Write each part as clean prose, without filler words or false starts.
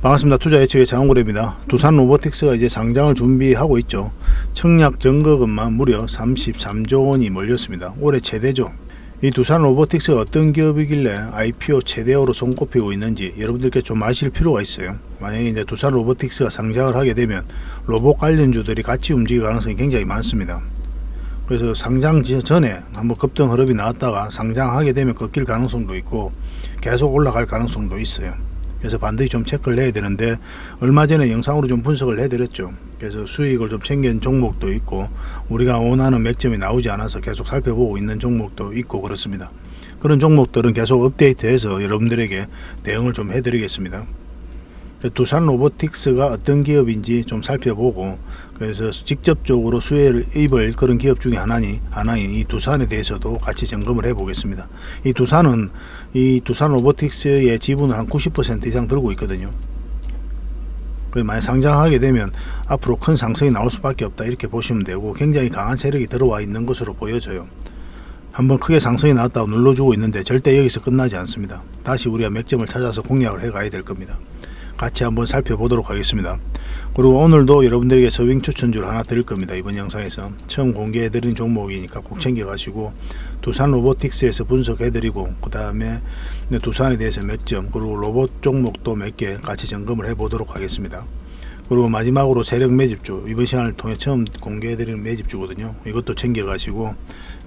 반갑습니다. 투자 예측의 장원구입니다. 두산 로보틱스가 이제 상장을 준비하고 있죠. 청약 증거금만 무려 33조 원이 몰렸습니다. 올해 최대죠. 이 두산 로보틱스가 어떤 기업이길래 IPO 최대어로 손꼽히고 있는지 여러분들께 좀 아실 필요가 있어요. 만약에 이제 두산 로보틱스가 상장을 하게 되면 로봇 관련주들이 같이 움직일 가능성이 굉장히 많습니다. 그래서 상장 전에 한번 급등 흐름이 나왔다가 상장하게 되면 꺾일 가능성도 있고 계속 올라갈 가능성도 있어요. 그래서 반드시 좀 체크를 해야 되는데, 얼마 전에 영상으로 좀 분석을 해드렸죠. 그래서 수익을 좀 챙긴 종목도 있고 우리가 원하는 맥점이 나오지 않아서 계속 살펴보고 있는 종목도 있고 그렇습니다. 그런 종목들은 계속 업데이트해서 여러분들에게 대응을 좀 해드리겠습니다. 두산 로보틱스가 어떤 기업인지 좀 살펴보고, 그래서 직접적으로 수혜를 입을 그런 기업 중에 하나인 이 두산에 대해서도 같이 점검을 해 보겠습니다. 이 두산은 이 두산 로보틱스의 지분을 한 90% 이상 들고 있거든요. 만약 상장하게 되면 앞으로 큰 상승이 나올 수밖에 없다, 이렇게 보시면 되고, 굉장히 강한 세력이 들어와 있는 것으로 보여져요. 한번 크게 상승이 나왔다고 눌러주고 있는데 절대 여기서 끝나지 않습니다. 다시 우리가 맥점을 찾아서 공략을 해 가야 될 겁니다. 같이 한번 살펴보도록 하겠습니다. 그리고 오늘도 여러분들에게 서윙 추천주를 하나 드릴 겁니다. 이번 영상에서 처음 공개해 드린 종목이니까 꼭 챙겨 가시고, 두산 로보틱스에서 분석해 드리고, 그 다음에 두산에 대해서 맥점, 그리고 로봇 종목도 몇 개 같이 점검을 해 보도록 하겠습니다. 그리고 마지막으로 세력 매집주, 이번 시간을 통해 처음 공개해 드리는 매집주거든요. 이것도 챙겨 가시고,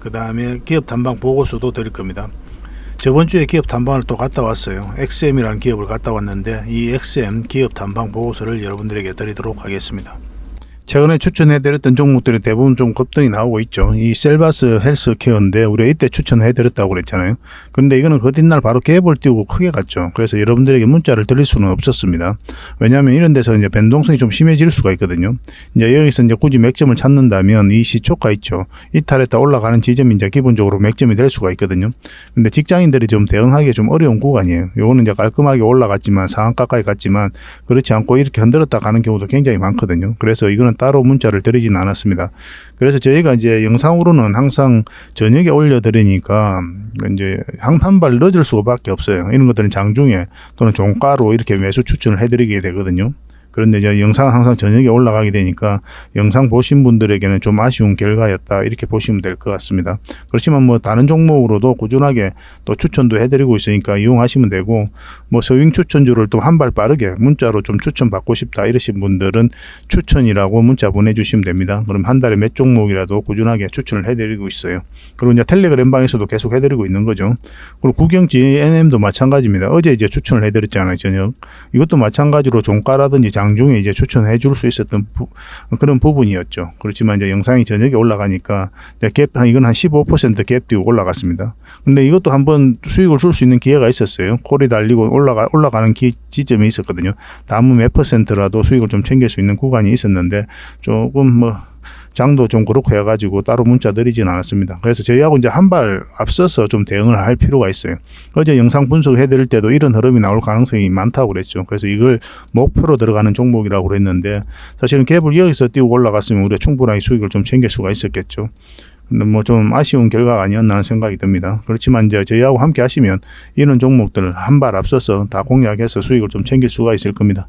그 다음에 기업 탐방 보고서도 드릴 겁니다. 저번 주에 기업 탐방을 또 갔다 왔어요. XM이라는 기업을 갔다 왔는데, 이 XM 기업 탐방 보고서를 여러분들에게 드리도록 하겠습니다. 최근에 추천해드렸던 종목들이 대부분 좀 급등이 나오고 있죠. 이 셀바스 헬스케어인데 우리가 이때 추천해드렸다고 그랬잖아요. 그런데 이거는 그 뒷날 바로 갭을 띄우고 크게 갔죠. 그래서 여러분들에게 문자를 드릴 수는 없었습니다. 왜냐하면 이런 데서 이제 변동성이 좀 심해질 수가 있거든요. 이제 여기서 이제 굳이 맥점을 찾는다면 이 시초가 있죠. 이탈했다 올라가는 지점이 이제 기본적으로 맥점이 될 수가 있거든요. 근데 직장인들이 좀 대응하기 좀 어려운 구간이에요. 요거는 이제 깔끔하게 올라갔지만 상한가까지 갔지만 그렇지 않고 이렇게 흔들었다 가는 경우도 굉장히 많거든요. 그래서 이거는 따로 문자를 드리진 않았습니다. 그래서 저희가 이제 영상으로는 항상 저녁에 올려드리니까 이제 한 발 늦을 수밖에 없어요. 이런 것들은 장중에 또는 종가로 이렇게 매수 추천을 해드리게 되거든요. 그런데 이제 영상은 항상 저녁에 올라가게 되니까 영상 보신 분들에게는 좀 아쉬운 결과였다, 이렇게 보시면 될 것 같습니다. 그렇지만 뭐 다른 종목으로도 꾸준하게 또 추천도 해드리고 있으니까 이용하시면 되고, 뭐 서윙 추천주를 또 한 발 빠르게 문자로 좀 추천 받고 싶다 이러신 분들은 추천이라고 문자 보내주시면 됩니다. 그럼 한 달에 몇 종목이라도 꾸준하게 추천을 해드리고 있어요. 그리고 이제 텔레그램 방에서도 계속 해드리고 있는 거죠. 그리고 구경지 NM도 마찬가지입니다. 어제 이제 추천을 해드렸잖아요, 저녁. 이것도 마찬가지로 종가라든지 장중에 이제 추천해 줄 수 있었던 그런 부분이었죠. 그렇지만 이제 영상이 저녁에 올라가니까 이건 한 15% 갭 띄고 올라갔습니다. 근데 이것도 한번 수익을 줄 수 있는 기회가 있었어요. 콜이 달리고 올라가는 지점이 있었거든요. 남은 몇 %라도 수익을 좀 챙길 수 있는 구간이 있었는데, 조금 뭐 장도 좀 그렇고 해가지고 따로 문자 드리진 않았습니다. 그래서 저희하고 이제 한 발 앞서서 좀 대응을 할 필요가 있어요. 어제 영상 분석해 드릴 때도 이런 흐름이 나올 가능성이 많다고 그랬죠. 그래서 이걸 목표로 들어가는 종목이라고 그랬는데, 사실은 갭을 여기서 띄우고 올라갔으면 우리가 충분하게 수익을 좀 챙길 수가 있었겠죠. 근데 뭐 좀 아쉬운 결과가 아니었나 하는 생각이 듭니다. 그렇지만 이제 저희하고 함께 하시면 이런 종목들을 한 발 앞서서 다 공략해서 수익을 좀 챙길 수가 있을 겁니다.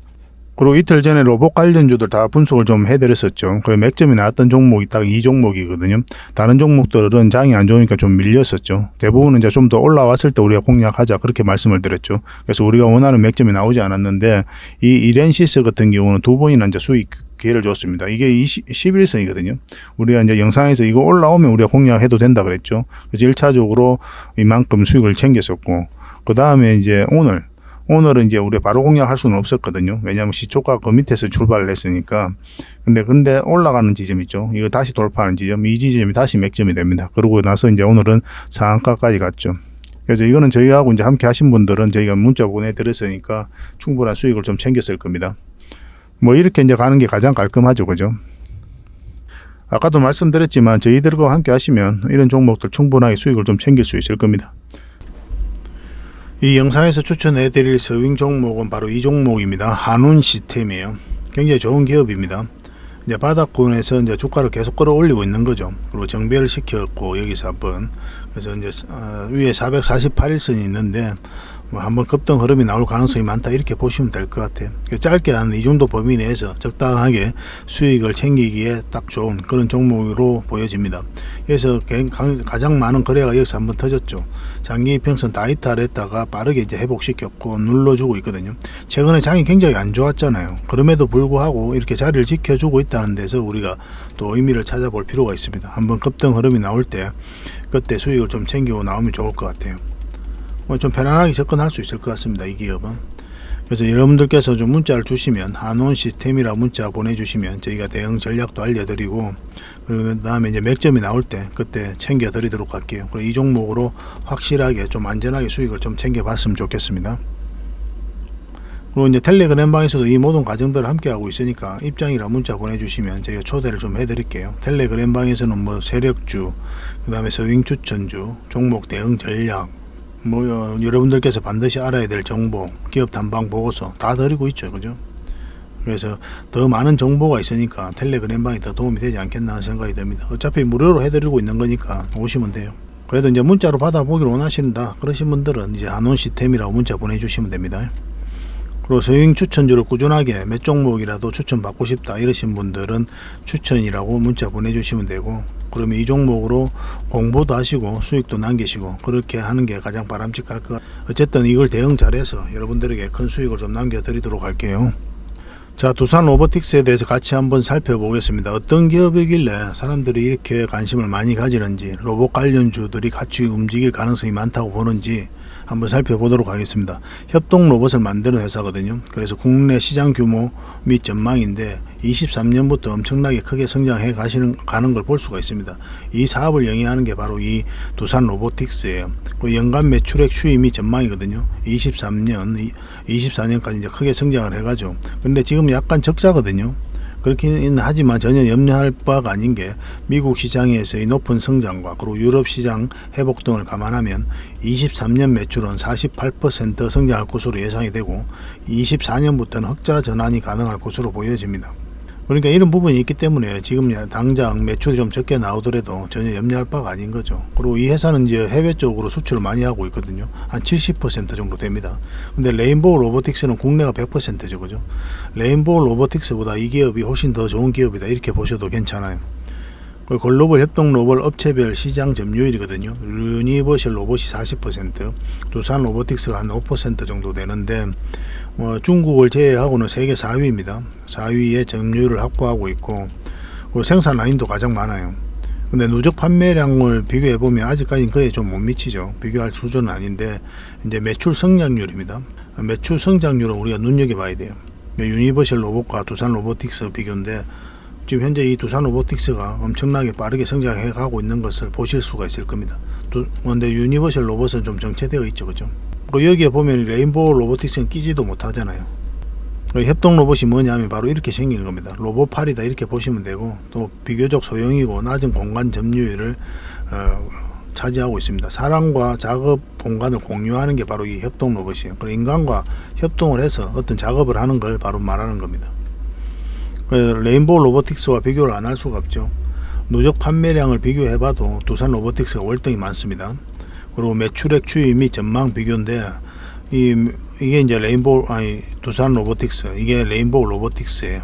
그리고 이틀 전에 로봇 관련주들 다 분석을 좀 해드렸었죠. 그래 맥점이 나왔던 종목이 딱 이 종목이거든요. 다른 종목들은 장이 안 좋으니까 좀 밀렸었죠. 대부분은 이제 좀 더 올라왔을 때 우리가 공략하자, 그렇게 말씀을 드렸죠. 그래서 우리가 원하는 맥점이 나오지 않았는데, 이 이렌시스 같은 경우는 두 번이나 이제 수익 기회를 줬습니다. 이게 11선이거든요. 우리가 이제 영상에서 이거 올라오면 우리가 공략해도 된다 그랬죠. 그래서 1차적으로 이만큼 수익을 챙겼었고, 그 다음에 이제 오늘은 이제 우리가 바로 공략할 수는 없었거든요. 왜냐하면 시초가 그 밑에서 출발을 했으니까. 근데 올라가는 지점 있죠. 이거 다시 돌파하는 지점, 이 지점이 다시 맥점이 됩니다. 그러고 나서 이제 오늘은 상한가까지 갔죠. 그래서 이거는 저희하고 이제 함께 하신 분들은 저희가 문자 보내드렸으니까 충분한 수익을 좀 챙겼을 겁니다. 뭐 이렇게 이제 가는 게 가장 깔끔하죠, 그죠? 아까도 말씀드렸지만 저희들과 함께 하시면 이런 종목들 충분하게 수익을 좀 챙길 수 있을 겁니다. 이 영상에서 추천해 드릴 서윙 종목은 바로 이 종목입니다. 한운 시스템이에요. 굉장히 좋은 기업입니다. 이제 바닥권에서 이제 주가를 계속 끌어올리고 있는 거죠. 그리고 정배를 시켰고, 여기서 한번, 그래서 이제 위에 448일선이 있는데 뭐 한번 급등 흐름이 나올 가능성이 많다 이렇게 보시면 될 것 같아요. 짧게 한 이 정도 범위 내에서 적당하게 수익을 챙기기에 딱 좋은 그런 종목으로 보여집니다. 그래서 가장 많은 거래가 여기서 한번 터졌죠. 장기 이평선 다 이탈했다가 빠르게 이제 회복시켰고 눌러주고 있거든요. 최근에 장이 굉장히 안 좋았잖아요. 그럼에도 불구하고 이렇게 자리를 지켜주고 있다는 데서 우리가 또 의미를 찾아볼 필요가 있습니다. 한번 급등 흐름이 나올 때 그때 수익을 좀 챙기고 나오면 좋을 것 같아요. 좀 편안하게 접근할 수 있을 것 같습니다. 이 기업은. 그래서 여러분들께서 좀 문자를 주시면 한온 시스템이라 문자 보내주시면 저희가 대응 전략도 알려드리고 그 다음에 이제 맥점이 나올 때 그때 챙겨드리도록 할게요. 그리고 이 종목으로 확실하게 좀 안전하게 수익을 좀 챙겨봤으면 좋겠습니다. 그리고 이제 텔레그램방에서도 이 모든 과정들을 함께 하고 있으니까 입장이라 문자 보내주시면 저희가 초대를 좀 해드릴게요. 텔레그램방에서는 뭐 세력주, 그 다음에 서윙 추천주, 종목 대응 전략, 뭐 여러분들께서 반드시 알아야 될 정보, 기업 탐방 보고서 다 드리고 있죠, 그죠? 그래서 더 많은 정보가 있으니까 텔레그램방이 더 도움이 되지 않겠나 하는 생각이 듭니다. 어차피 무료로 해드리고 있는 거니까 오시면 돼요. 그래도 이제 문자로 받아보기를 원하신다 그러신 분들은 이제 한온 시스템이라고 문자 보내주시면 됩니다. 그리고 서윙 추천주를 꾸준하게 몇 종목이라도 추천받고 싶다 이러신 분들은 추천이라고 문자 보내주시면 되고, 그러면 이 종목으로 공부도 하시고 수익도 남기시고 그렇게 하는 게 가장 바람직할 것 같아요. 어쨌든 이걸 대응 잘해서 여러분들에게 큰 수익을 좀 남겨드리도록 할게요. 자, 두산 로보틱스에 대해서 같이 한번 살펴보겠습니다. 어떤 기업이길래 사람들이 이렇게 관심을 많이 가지는지, 로봇 관련주들이 같이 움직일 가능성이 많다고 보는지 한번 살펴보도록 하겠습니다. 협동 로봇을 만드는 회사거든요. 그래서 국내 시장 규모 및 전망인데 23년부터 엄청나게 크게 성장해 가는 걸 볼 수가 있습니다. 이 사업을 영위하는 게 바로 이 두산 로보틱스예요. 그 연간 매출액 추이 전망이거든요. 24년까지 이제 크게 성장을 해가죠. 근데 지금 약간 적자거든요. 그렇긴 하지만 전혀 염려할 바가 아닌 게 미국 시장에서의 높은 성장과 그리고 유럽 시장 회복 등을 감안하면 23년 매출은 48% 성장할 것으로 예상이 되고 24년부터는 흑자 전환이 가능할 것으로 보여집니다. 그러니까 이런 부분이 있기 때문에 지금 당장 매출이 좀 적게 나오더라도 전혀 염려할 바가 아닌 거죠. 그리고 이 회사는 이제 해외 쪽으로 수출을 많이 하고 있거든요. 한 70% 정도 됩니다. 근데 레인보우 로보틱스는 국내가 100%죠. 그죠? 레인보우 로보틱스보다 이 기업이 훨씬 더 좋은 기업이다 이렇게 보셔도 괜찮아요. 글로벌 협동 로봇 업체별 시장 점유율이거든요. 유니버셜 로봇이 40%, 두산 로보틱스가 한 5% 정도 되는데 중국을 제외하고는 세계 4위입니다. 4위의 점유율을 확보하고 있고, 그리고 생산 라인도 가장 많아요. 근데 누적 판매량을 비교해 보면 아직까지는 그에 좀 못 미치죠. 비교할 수준은 아닌데 이제 매출 성장률입니다. 매출 성장률은 우리가 눈여겨봐야 돼요. 유니버셜 로봇과 두산 로보틱스 비교인데 지금 현재 이 두산 로보틱스가 엄청나게 빠르게 성장해 가고 있는 것을 보실 수가 있을 겁니다. 그런데 유니버셜 로봇은 좀 정체되어 있죠, 그죠? 여기에 보면 레인보우 로보틱스는 끼지도 못하잖아요. 협동 로봇이 뭐냐면 바로 이렇게 생긴 겁니다. 로봇팔이다 이렇게 보시면 되고, 또 비교적 소형이고 낮은 공간 점유율을 차지하고 있습니다. 사람과 작업 공간을 공유하는 게 바로 이 협동 로봇이에요. 그리고 인간과 협동을 해서 어떤 작업을 하는 걸 바로 말하는 겁니다. 레인보우 로보틱스와 비교를 안 할 수가 없죠. 누적 판매량을 비교해봐도 두산 로보틱스가 월등히 많습니다. 그리고 매출액 추이 및 전망 비교인데 이게 이제 두산 로보틱스, 이게 레인보우 로보틱스예요.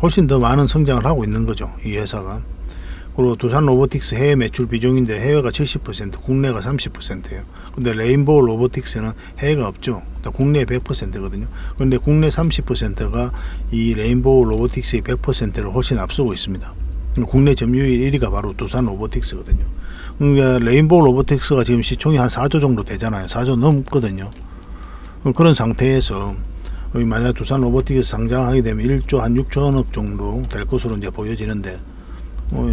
훨씬 더 많은 성장을 하고 있는 거죠, 이 회사가. 그리고 두산 로보틱스 해외 매출 비중인데 해외가 70%, 국내가 30%예요. 근데 레인보우 로보틱스는 해외가 없죠. 국내 100%거든요. 그런데 국내 30%가 이 레인보우 로보틱스의 100%를 훨씬 앞서고 있습니다. 국내 점유율 1위가 바로 두산 로보틱스거든요. 그러니까 레인보우 로보틱스가 지금 시총이 한 4조 정도 되잖아요. 4조 넘거든요. 그런 상태에서 만약 두산 로보틱스 상장하게 되면 1조 한 6천억 정도 될 것으로 이제 보여지는데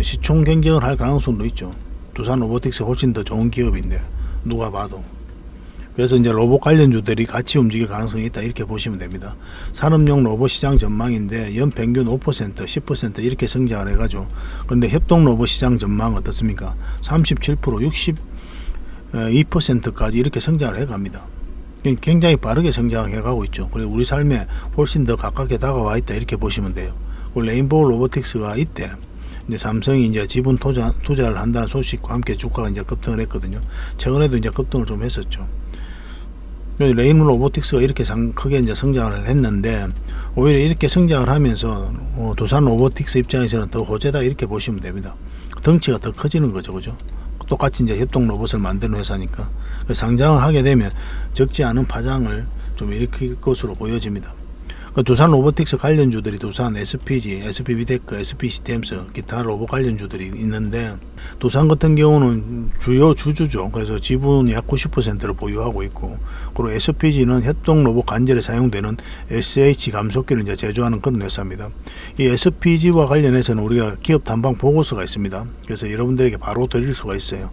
시총 경쟁을 할 가능성도 있죠. 두산 로보틱스 훨씬 더 좋은 기업인데 누가 봐도. 그래서 이제 로봇 관련주들이 같이 움직일 가능성이 있다 이렇게 보시면 됩니다. 산업용 로봇 시장 전망인데 연평균 5%, 10% 이렇게 성장을 해가죠. 그런데 협동 로봇 시장 전망 어떻습니까? 37%, 62%까지 이렇게 성장을 해갑니다. 굉장히 빠르게 성장해 가고 있죠. 그리고 우리 삶에 훨씬 더 가깝게 다가와 있다 이렇게 보시면 돼요. 레인보우 로보틱스가 이때 이제 삼성이 이제 지분 투자를 한다는 소식과 함께 주가가 이제 급등을 했거든요. 최근에도 이제 급등을 좀 했었죠. 레인 로보틱스가 이렇게 크게 이제 성장을 했는데, 오히려 이렇게 성장을 하면서 두산 로보틱스 입장에서는 더 호재다 이렇게 보시면 됩니다. 덩치가 더 커지는 거죠, 그죠? 똑같이 이제 협동 로봇을 만드는 회사니까 상장을 하게 되면 적지 않은 파장을 좀 일으킬 것으로 보여집니다. 두산 로보틱스 관련주들이 두산, SPG, SP비테크, SP시스템스, 기타 로봇 관련주들이 있는데, 두산 같은 경우는 주요 주주죠. 그래서 지분이 약 90%를 보유하고 있고, 그리고 SPG는 협동 로봇 관절에 사용되는 SH 감속기를 이제 제조하는 그런 회사입니다. 이 SPG와 관련해서는 우리가 기업 탐방 보고서가 있습니다. 그래서 여러분들에게 바로 드릴 수가 있어요.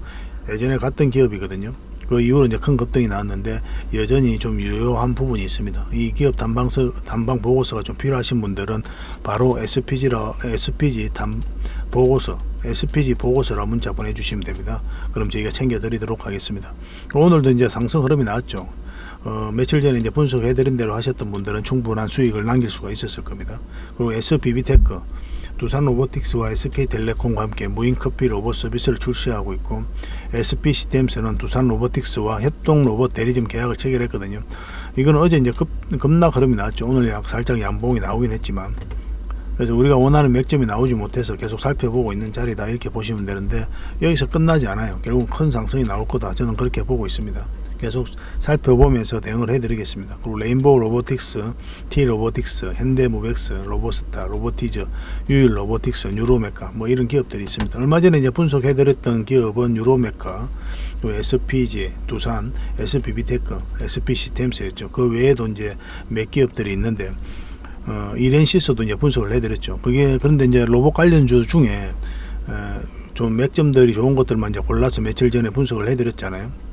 예전에 갔던 기업이거든요. 그 이후로 이제 큰 급등이 나왔는데 여전히 좀 유효한 부분이 있습니다. 이 기업 탐방 보고서가 좀 필요하신 분들은 바로 SPG 보고서라 문자 보내주시면 됩니다. 그럼 저희가 챙겨드리도록 하겠습니다. 오늘도 이제 상승 흐름이 나왔죠. 며칠 전에 이제 분석해드린 대로 하셨던 분들은 충분한 수익을 남길 수가 있었을 겁니다. 그리고 SP비테크, 두산 로보틱스와 SK텔레콤과 함께 무인커피 로봇 서비스를 출시하고 있고, SP시스템스는 두산 로보틱스와 협동 로봇 대리점 계약을 체결했거든요. 이건 어제 이제 급락 흐름이 나왔죠. 오늘 살짝 양봉이 나오긴 했지만, 그래서 우리가 원하는 맥점이 나오지 못해서 계속 살펴보고 있는 자리다 이렇게 보시면 되는데, 여기서 끝나지 않아요. 결국 큰 상승이 나올 거다, 저는 그렇게 보고 있습니다. 계속 살펴보면서 대응을 해드리겠습니다. 그리고 레인보우 로보틱스, T 로보틱스, 현대무벡스, 로보스타, 로보티즈, 유일 로보틱스, 뉴로메카 뭐 이런 기업들이 있습니다. 얼마 전에 이제 분석해드렸던 기업은 뉴로메카, SPG, 두산, SP비테크, SP시스템스였죠. 그 외에도 이제 몇 기업들이 있는데, 이렌시스도 이제 분석을 해드렸죠. 그런데 이제 로봇 관련주 중에 좀 맥점들이 좋은 것들만 이제 골라서 며칠 전에 분석을 해드렸잖아요.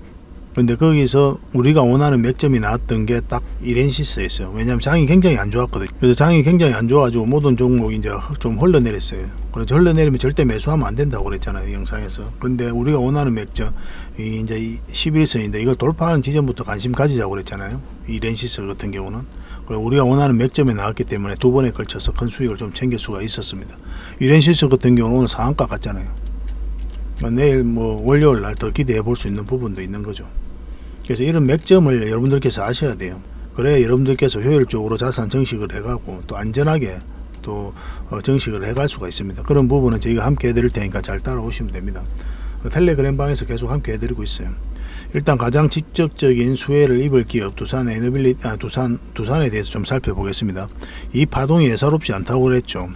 근데 거기서 우리가 원하는 맥점이 나왔던 게 딱 이렌시스였어요. 왜냐하면 장이 굉장히 안 좋았거든요. 그래서 장이 굉장히 안 좋아가지고 모든 종목이 이제 좀 흘러내렸어요. 그래서 흘러내리면 절대 매수하면 안 된다고 그랬잖아요, 영상에서. 근데 우리가 원하는 맥점, 이제 11선인데 이걸 돌파하는 지점부터 관심 가지자고 그랬잖아요, 이렌시스 같은 경우는. 그리고 우리가 원하는 맥점에 나왔기 때문에 두 번에 걸쳐서 큰 수익을 좀 챙길 수가 있었습니다. 이렌시스 같은 경우는 오늘 상한가 갔잖아요. 내일 뭐 월요일 날 더 기대해 볼 수 있는 부분도 있는 거죠. 그래서 이런 맥점을 여러분들께서 아셔야 돼요. 그래야 여러분들께서 효율적으로 자산 정식을 해가고 또 안전하게 또 정식을 해갈 수가 있습니다. 그런 부분은 저희가 함께 해드릴 테니까 잘 따라오시면 됩니다. 텔레그램 방에서 계속 함께 해드리고 있어요. 일단 가장 직접적인 수혜를 입을 기업 두산에 대해서 좀 살펴보겠습니다. 이 파동이 예사롭지 않다고 그랬죠.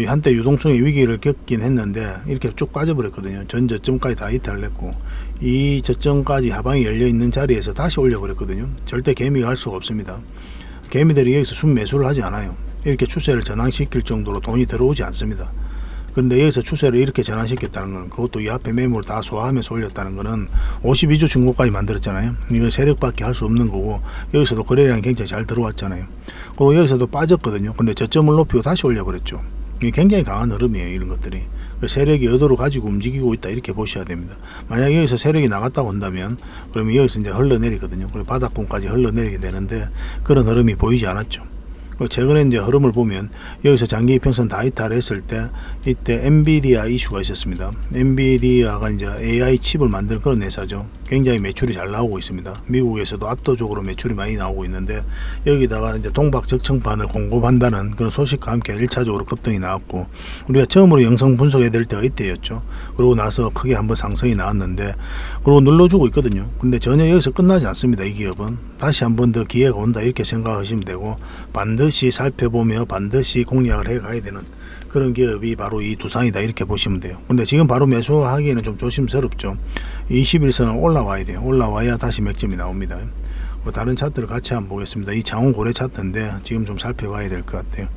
한때 유동성의 위기를 겪긴 했는데 이렇게 쭉 빠져버렸거든요. 전 저점까지 다 이탈을 했고, 이 저점까지 하방이 열려있는 자리에서 다시 올려버렸거든요. 절대 개미가 할 수가 없습니다. 개미들이 여기서 순매수를 하지 않아요. 이렇게 추세를 전환시킬 정도로 돈이 들어오지 않습니다. 근데 여기서 추세를 이렇게 전환시켰다는 건, 그것도 이 앞에 매물을 다 소화하면서 올렸다는 거는 52주 중고까지 만들었잖아요. 이건 세력밖에 할 수 없는 거고, 여기서도 거래량이 굉장히 잘 들어왔잖아요. 그리고 여기서도 빠졌거든요. 근데 저점을 높이고 다시 올려버렸죠. 이게 굉장히 강한 흐름이에요, 이런 것들이. 세력이 의도를 가지고 움직이고 있다 이렇게 보셔야 됩니다. 만약에 여기서 세력이 나갔다고 한다면 그러면 여기서 이제 흘러내리거든요. 그리고 바닥권까지 흘러내리게 되는데 그런 흐름이 보이지 않았죠. 최근에 이제 흐름을 보면 여기서 장기 이평선 다 이탈했을 때 이때 엔비디아 이슈가 있었습니다. 엔비디아가 이제 AI 칩을 만드는 그런 회사죠. 굉장히 매출이 잘 나오고 있습니다. 미국에서도 압도적으로 매출이 많이 나오고 있는데 여기다가 이제 동박 적청판을 공급한다는 그런 소식과 함께 1차적으로 급등이 나왔고, 우리가 처음으로 영상 분석해야 될 때가 이때였죠. 그러고 나서 크게 한번 상승이 나왔는데 그리고 눌러주고 있거든요. 근데 전혀 여기서 끝나지 않습니다. 이 기업은 다시 한번 더 기회가 온다 이렇게 생각하시면 되고, 반드시 살펴보며 반드시 공략을 해 가야 되는 그런 기업이 바로 이 두산이다 이렇게 보시면 돼요. 근데 지금 바로 매수하기에는 좀 조심스럽죠. 21선은 올라와야 돼요. 올라와야 다시 맥점이 나옵니다. 다른 차트를 같이 한번 보겠습니다. 이 장원 고래 차트인데 지금 좀 살펴봐야 될 것 같아요.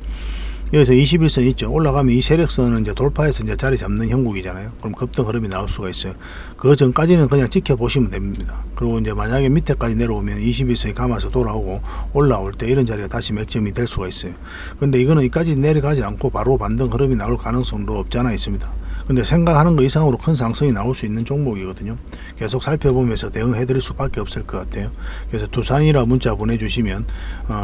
여기서 21선 있죠. 올라가면 이 세력선은 이제 돌파해서 이제 자리 잡는 형국이잖아요. 그럼 급등 흐름이 나올 수가 있어요. 그 전까지는 그냥 지켜보시면 됩니다. 그리고 이제 만약에 밑에까지 내려오면 21선이 감아서 돌아오고 올라올 때 이런 자리가 다시 맥점이 될 수가 있어요. 근데 이거는 여기까지 내려가지 않고 바로 반등 흐름이 나올 가능성도 없지 않아 있습니다. 근데 생각하는 것 이상으로 큰 상승이 나올 수 있는 종목이거든요. 계속 살펴보면서 대응해 드릴 수밖에 없을 것 같아요. 그래서 두산이라 문자 보내주시면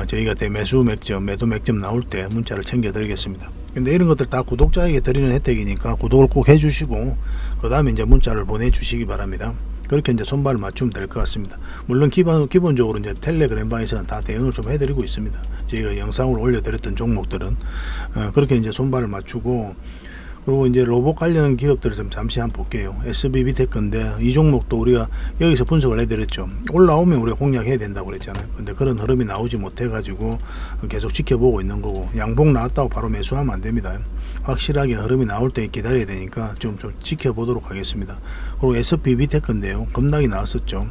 저희가 매수 맥점, 매도 맥점 나올 때 문자를 챙겨 드리겠습니다. 근데 이런 것들 다 구독자에게 드리는 혜택이니까 구독을 꼭 해주시고 그 다음에 이제 문자를 보내주시기 바랍니다. 그렇게 이제 손발을 맞추면 될 것 같습니다. 물론 기본적으로 이제 텔레그램방에서는 다 대응을 좀 해드리고 있습니다. 저희가 영상으로 올려드렸던 종목들은 그렇게 이제 손발을 맞추고, 그리고 이제 로봇 관련 기업들을 좀 잠시 한번 볼게요. SB비테크인데 이 종목도 우리가 여기서 분석을 해드렸죠. 올라오면 우리가 공략해야 된다고 그랬잖아요. 근데 그런 흐름이 나오지 못해가지고 계속 지켜보고 있는 거고, 양봉 나왔다고 바로 매수하면 안 됩니다. 확실하게 흐름이 나올 때 기다려야 되니까 좀 지켜보도록 하겠습니다. 그리고 SB비테크인데요, 급락이 나왔었죠.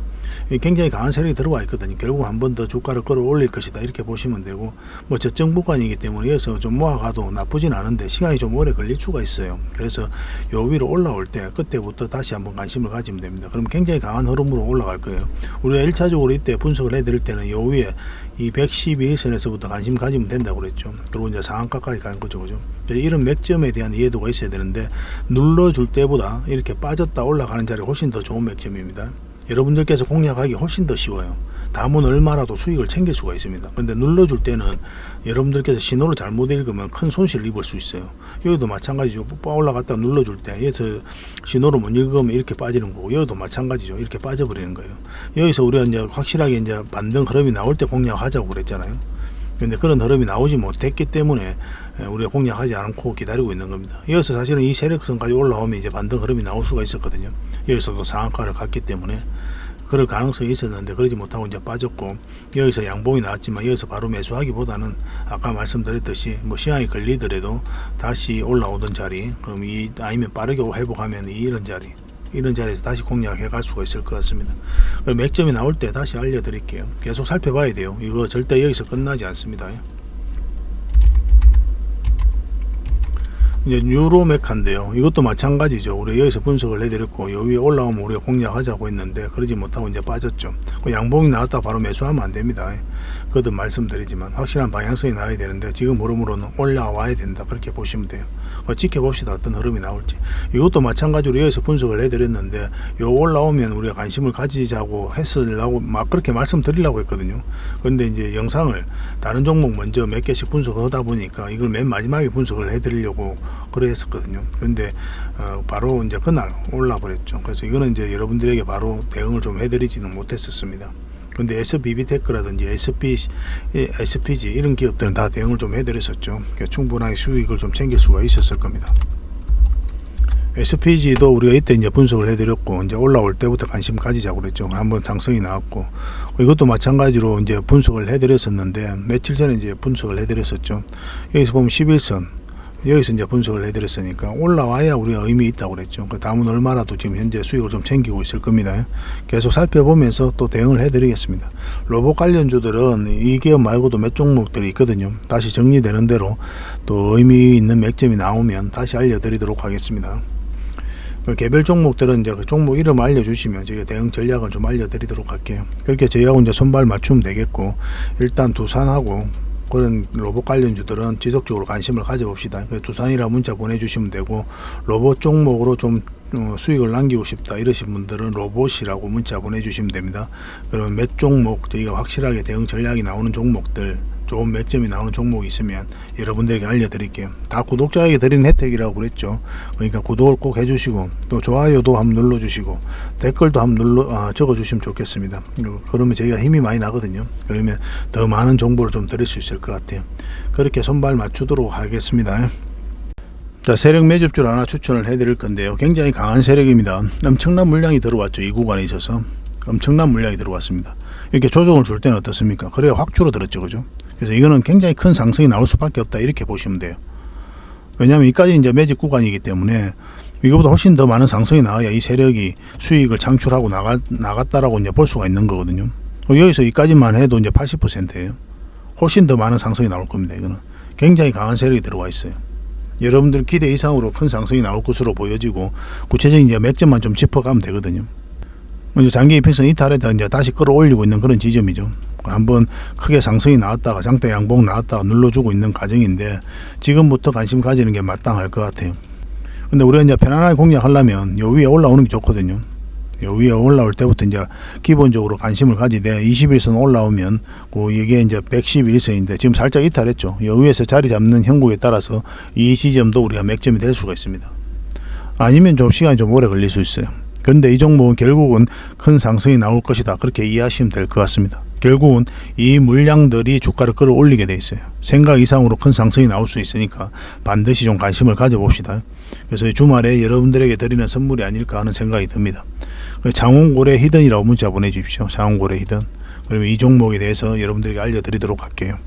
굉장히 강한 세력이 들어와 있거든요. 결국 한 번 더 주가를 끌어올릴 것이다, 이렇게 보시면 되고, 뭐 저점 구간이기 때문에 여기서 좀 모아가도 나쁘진 않은데 시간이 좀 오래 걸릴 수가 있어요. 그래서 요 위로 올라올 때 그때부터 다시 한번 관심을 가지면 됩니다. 그럼 굉장히 강한 흐름으로 올라갈 거예요. 우리가 1차적으로 이때 분석을 해드릴 때는 요 위에 이 112선에서부터 관심 가지면 된다고 그랬죠. 그리고 이제 상한가까지 가는 거죠, 그죠? 이런 맥점에 대한 이해도가 있어야 되는데, 눌러줄 때보다 이렇게 빠졌다 올라가는 자리 훨씬 더 좋은 맥점입니다. 여러분들께서 공략하기 훨씬 더 쉬워요. 담은 얼마라도 수익을 챙길 수가 있습니다. 근데 눌러줄 때는 여러분들께서 신호를 잘못 읽으면 큰 손실을 입을 수 있어요. 여기도 마찬가지죠. 올라갔다 눌러줄 때 여기서 신호를 못 읽으면 이렇게 빠지는 거고, 여기도 마찬가지죠. 이렇게 빠져버리는 거예요. 여기서 우리가 이제 확실하게 이제 반등 흐름이 나올 때 공략하자고 그랬잖아요. 근데 그런 흐름이 나오지 못했기 때문에 우리가 공략하지 않고 기다리고 있는 겁니다. 여기서 사실은 이 세력선까지 올라오면 이제 반등 흐름이 나올 수가 있었거든요. 여기서도 상한가를 갔기 때문에 그럴 가능성이 있었는데 그러지 못하고 이제 빠졌고, 여기서 양봉이 나왔지만 여기서 바로 매수하기보다는 아까 말씀드렸듯이 뭐 시간이 걸리더라도 다시 올라오던 자리, 그럼 아니면 빠르게 회복하면 이런 자리에서 다시 공략해 갈 수가 있을 것 같습니다. 그럼 맥점이 나올 때 다시 알려드릴게요. 계속 살펴봐야 돼요. 이거 절대 여기서 끝나지 않습니다. 이제 뉴로메카인데요. 이것도 마찬가지죠. 우리 여기서 분석을 해드렸고, 여기 올라오면 우리가 공략하자고 했는데 그러지 못하고 이제 빠졌죠. 양봉이 나왔다 바로 매수하면 안 됩니다. 그것도 말씀드리지만 확실한 방향성이 나와야 되는데 지금 흐름으로는 올라와야 된다, 그렇게 보시면 돼요. 지켜봅시다, 어떤 흐름이 나올지. 이것도 마찬가지로 여기서 분석을 해드렸는데, 요 올라오면 우리가 관심을 가지자고 했으려고 막 그렇게 말씀드리려고 했거든요. 그런데 이제 영상을 다른 종목 먼저 몇 개씩 분석하다 보니까 이걸 맨 마지막에 분석을 해드리려고 그래 했었거든요. 근데 바로 이제 그날 올라 버렸죠. 그래서 이거는 이제 여러분들에게 바로 대응을 좀 해드리지는 못했었습니다. 근데 SB비테크라든지 SPG 이런 기업들은 다 대응을 좀 해드렸었죠. 그러니까 충분하게 수익을 좀 챙길 수가 있었을 겁니다. SPG도 우리가 이때 이제 분석을 해드렸고, 이제 올라올 때부터 관심 가지자고 그랬죠. 한번 상승이 나왔고, 이것도 마찬가지로 이제 분석을 해드렸었는데, 며칠 전에 이제 분석을 해드렸었죠. 여기서 보면 11선, 여기서 이제 분석을 해드렸으니까 올라와야 우리가 의미 있다고 그랬죠. 그 다음은 얼마라도 지금 현재 수익을 좀 챙기고 있을 겁니다. 계속 살펴보면서 또 대응을 해드리겠습니다. 로봇 관련주들은 이 기업 말고도 몇 종목들이 있거든요. 다시 정리되는 대로 또 의미 있는 맥점이 나오면 다시 알려드리도록 하겠습니다. 개별 종목들은 이제 그 종목 이름 알려주시면 저희가 대응 전략을 좀 알려드리도록 할게요. 그렇게 저희하고 이제 손발 맞추면 되겠고, 일단 두산하고 그런 로봇 관련주들은 지속적으로 관심을 가져봅시다. 두산이라 문자 보내주시면 되고, 로봇 종목으로 좀 수익을 남기고 싶다 이러신 분들은 로봇이라고 문자 보내주시면 됩니다. 그러면 몇 종목 저희가 확실하게 대응 전략이 나오는 종목들, 좋은 맥점이 나오는 종목이 있으면 여러분들에게 알려드릴게요. 다 구독자에게 드리는 혜택이라고 그랬죠. 그러니까 구독을 꼭 해주시고, 또 좋아요도 한번 눌러주시고, 댓글도 한번 적어주시면 좋겠습니다. 그러면 저희가 힘이 많이 나거든요. 그러면 더 많은 정보를 좀 드릴 수 있을 것 같아요. 그렇게 손발 맞추도록 하겠습니다. 자, 세력 매집주를 하나 추천을 해드릴 건데요. 굉장히 강한 세력입니다. 엄청난 물량이 들어왔죠. 이 구간에 있어서 엄청난 물량이 들어왔습니다. 이렇게 조정을 줄 때는 어떻습니까? 그래야 확 줄어들었죠, 그죠? 그래서 이거는 굉장히 큰 상승이 나올 수밖에 없다, 이렇게 보시면 돼요. 왜냐하면 여기까지 이제 매집 구간이기 때문에 이거보다 훨씬 더 많은 상승이 나와야 이 세력이 수익을 창출하고 나갔다라고 이제 볼 수가 있는 거거든요. 여기서 여기까지만 해도 이제 80%예요. 훨씬 더 많은 상승이 나올 겁니다. 이거는 굉장히 강한 세력이 들어와 있어요. 여러분들 기대 이상으로 큰 상승이 나올 것으로 보여지고, 구체적인 이제 맥점만 좀 짚어가면 되거든요. 먼저 장기 이평선 이탈에다 이제 다시 끌어올리고 있는 그런 지점이죠. 한번 크게 상승이 나왔다가 장대 양봉 나왔다가 눌러주고 있는 과정인데, 지금부터 관심 가지는 게 마땅할 것 같아요. 근데 우리가 이제 편안하게 공략하려면 요 위에 올라오는 게 좋거든요. 요 위에 올라올 때부터 이제 기본적으로 관심을 가지되, 21선 올라오면 이게 이제 111선인데 지금 살짝 이탈했죠. 요 위에서 자리 잡는 형국에 따라서 이 지점도 우리가 맥점이 될 수가 있습니다. 아니면 좀 시간이 좀 오래 걸릴 수 있어요. 그런데 이 종목은 결국은 큰 상승이 나올 것이다. 그렇게 이해하시면 될 것 같습니다. 결국은 이 물량들이 주가를 끌어올리게 돼 있어요. 생각 이상으로 큰 상승이 나올 수 있으니까 반드시 좀 관심을 가져봅시다. 그래서 주말에 여러분들에게 드리는 선물이 아닐까 하는 생각이 듭니다. 장원고래 히든이라고 문자 보내주십시오. 장원고래 히든. 그러면 이 종목에 대해서 여러분들에게 알려드리도록 할게요.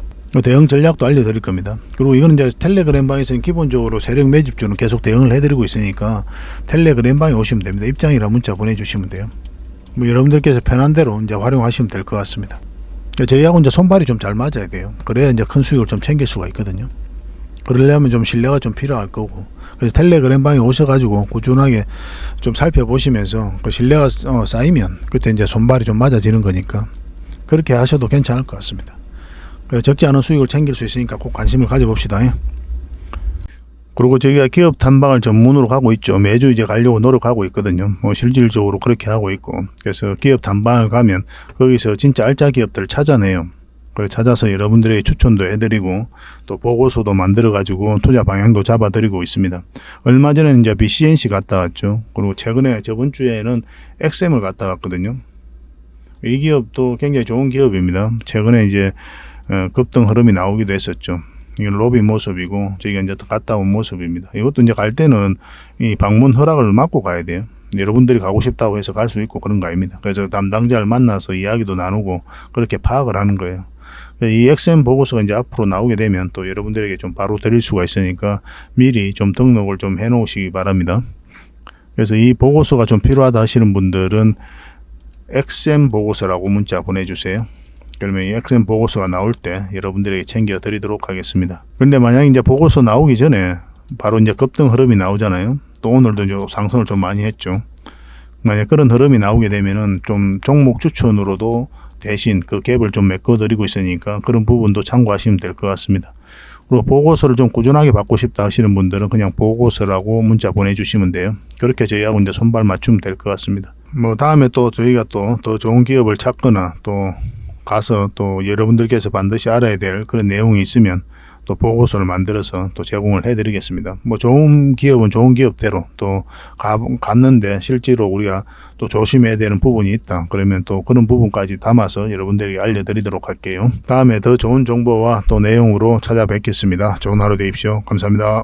대응 전략도 알려드릴 겁니다. 그리고 이거는 이제 텔레그램 방에서는 기본적으로 세력 매집주는 계속 대응을 해드리고 있으니까 텔레그램 방에 오시면 됩니다. 입장이라 문자 보내주시면 돼요. 뭐 여러분들께서 편한 대로 이제 활용하시면 될 것 같습니다. 저희하고 이제 손발이 좀 잘 맞아야 돼요. 그래야 이제 큰 수익을 좀 챙길 수가 있거든요. 그러려면 좀 신뢰가 좀 필요할 거고. 그래서 텔레그램 방에 오셔가지고 꾸준하게 좀 살펴보시면서 그 신뢰가 쌓이면 그때 이제 손발이 좀 맞아지는 거니까 그렇게 하셔도 괜찮을 것 같습니다. 적지 않은 수익을 챙길 수 있으니까 꼭 관심을 가져봅시다. 그리고 저희가 기업 탐방을 전문으로 가고 있죠. 매주 이제 가려고 노력하고 있거든요. 실질적으로 그렇게 하고 있고. 그래서 기업 탐방을 가면 거기서 진짜 알짜 기업들을 찾아내요. 그래 찾아서 여러분들에게 추천도 해드리고 또 보고서도 만들어가지고 투자 방향도 잡아드리고 있습니다. 얼마 전에는 이제 BCNC 갔다 왔죠. 그리고 최근에 저번 주에는 XM을 갔다 왔거든요. 이 기업도 굉장히 좋은 기업입니다. 최근에 이제 급등 흐름이 나오기도 했었죠. 이건 로비 모습이고 저희가 이제 갔다 온 모습입니다. 이것도 이제 갈 때는 이 방문 허락을 받고 가야 돼요. 여러분들이 가고 싶다고 해서 갈 수 있고 그런 거 아닙니다. 그래서 담당자를 만나서 이야기도 나누고 그렇게 파악을 하는 거예요. 이 XM 보고서가 이제 앞으로 나오게 되면 또 여러분들에게 좀 바로 드릴 수가 있으니까 미리 좀 등록을 좀 해 놓으시기 바랍니다. 그래서 이 보고서가 좀 필요하다 하시는 분들은 XM 보고서라고 문자 보내주세요. 그러면 이 XM 보고서가 나올 때 여러분들에게 챙겨 드리도록 하겠습니다. 그런데 만약 이제 보고서 나오기 전에 바로 이제 급등 흐름이 나오잖아요. 또 오늘도 이제 상승을 좀 많이 했죠. 만약 그런 흐름이 나오게 되면은 좀 종목 추천으로도 대신 그 갭을 좀 메꿔 드리고 있으니까 그런 부분도 참고하시면 될 것 같습니다. 그리고 보고서를 좀 꾸준하게 받고 싶다 하시는 분들은 그냥 보고서라고 문자 보내주시면 돼요. 그렇게 저희하고 이제 손발 맞추면 될 것 같습니다. 뭐 다음에 또 저희가 또 더 좋은 기업을 찾거나 또 가서 또 여러분들께서 반드시 알아야 될 그런 내용이 있으면 또 보고서를 만들어서 또 제공을 해드리겠습니다. 뭐 좋은 기업은 좋은 기업대로 또 갔는데 실제로 우리가 또 조심해야 되는 부분이 있다. 그러면 또 그런 부분까지 담아서 여러분들에게 알려드리도록 할게요. 다음에 더 좋은 정보와 또 내용으로 찾아뵙겠습니다. 좋은 하루 되십시오. 감사합니다.